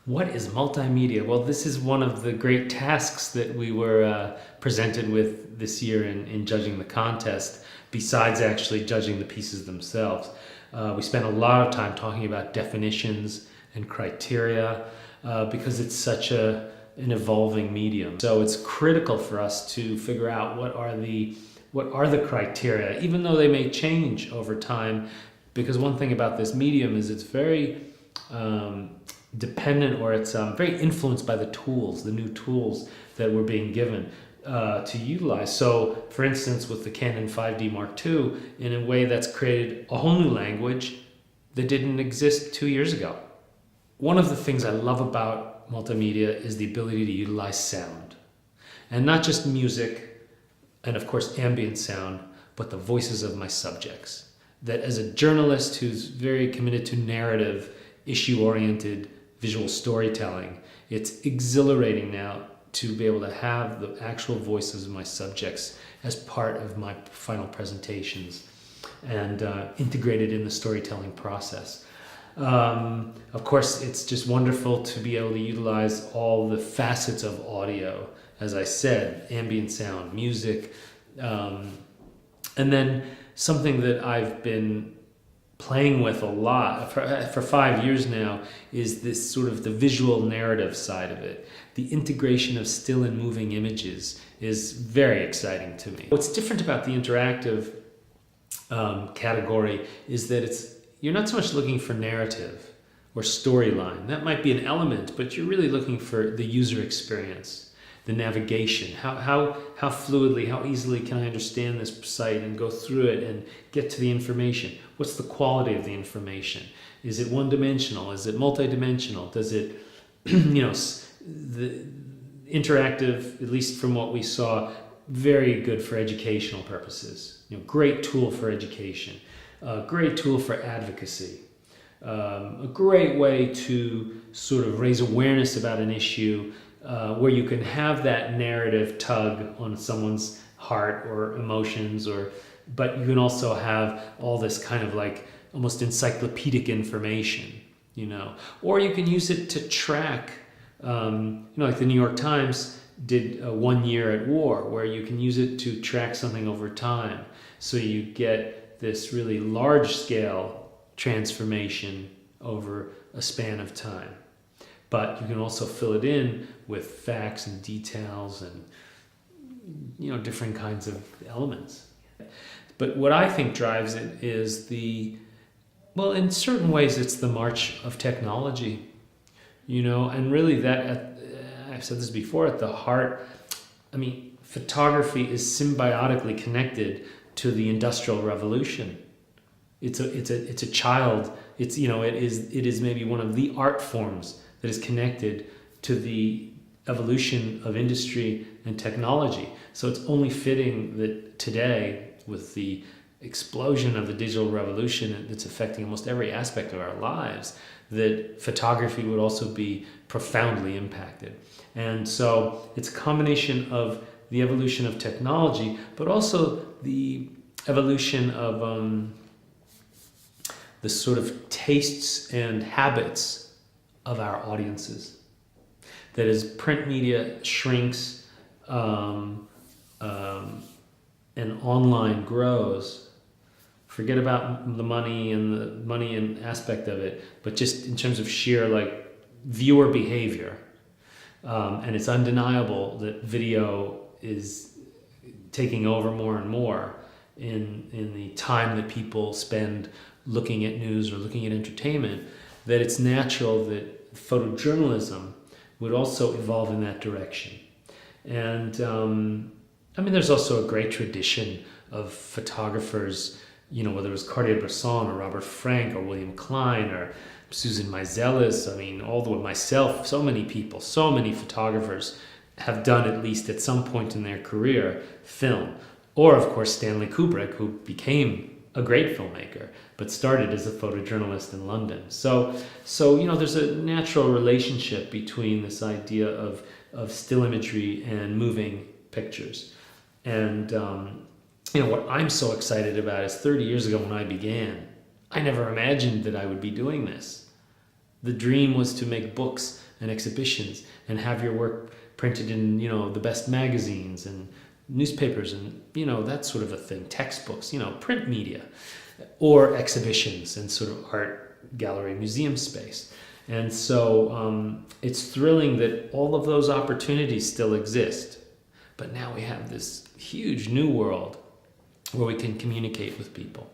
What is multimedia? Well, this is one of the great tasks that we were presented with this year in judging the contest, besides actually judging the pieces themselves. We spent a lot of time talking about definitions and criteria because it's such an evolving medium. So it's critical for us to figure out what are the criteria, even though they may change over time, because one thing about this medium is it's very dependent, or it's very influenced by the tools, the new tools that we're being given to utilize. So, for instance, with the Canon 5D Mark II, in a way that's created a whole new language that didn't exist 2 years ago. One of the things I love about multimedia is the ability to utilize sound. And not just music, and of course ambient sound, but the voices of my subjects. That as a journalist who's very committed to narrative, issue-oriented visual storytelling, it's exhilarating now to be able to have the actual voices of my subjects as part of my final presentations and integrated in the storytelling process. Of course, it's just wonderful to be able to utilize all the facets of audio, as I said, ambient sound, music, and then something that I've been playing with a lot for 5 years now is this sort of the visual narrative side of it. The integration of still and moving images is very exciting to me. What's different about the interactive category is that you're not so much looking for narrative or storyline. That might be an element, but you're really looking for the user experience, the navigation. How fluidly, how easily can I understand this site and go through it and get to the information? What's the quality of the information? Is it one-dimensional? Is it multi-dimensional? Does it, the interactive, at least from what we saw, very good for educational purposes. Great tool for education. A great tool for advocacy, a great way to sort of raise awareness about an issue where you can have that narrative tug on someone's heart or emotions, but you can also have all this kind of like almost encyclopedic information, or you can use it to track, like the New York Times did 1 year at war, where you can use it to track something over time. So you get this really large-scale transformation over a span of time. But you can also fill it in with facts and details and different kinds of elements. But what I think drives it is in certain ways it's the march of technology, and really that, I've said this before, at the heart, photography is symbiotically connected to the Industrial Revolution. It's a child. It is maybe one of the art forms that is connected to the evolution of industry and technology. So it's only fitting that today, with the explosion of the digital revolution that's affecting almost every aspect of our lives, that photography would also be profoundly impacted. And so it's a combination of the evolution of technology, but also the evolution of the sort of tastes and habits of our audiences. That as print media shrinks and online grows, forget about the money and aspect of it, but just in terms of sheer viewer behavior. And it's undeniable that video is taking over more and more in the time that people spend looking at news or looking at entertainment, that it's natural that photojournalism would also evolve in that direction. And there's also a great tradition of photographers, whether it was Cartier-Bresson or Robert Frank or William Klein or Susan Meiselas, all the way myself, so many people, so many photographers have done, at least at some point in their career, film. Or, of course, Stanley Kubrick, who became a great filmmaker, but started as a photojournalist in London. So there's a natural relationship between this idea of still imagery and moving pictures. And, what I'm so excited about is 30 years ago when I began, I never imagined that I would be doing this. The dream was to make books and exhibitions and have your work printed in, the best magazines and newspapers and, that sort of a thing, textbooks, print media, or exhibitions and sort of art gallery museum space. And so it's thrilling that all of those opportunities still exist. But now we have this huge new world where we can communicate with people.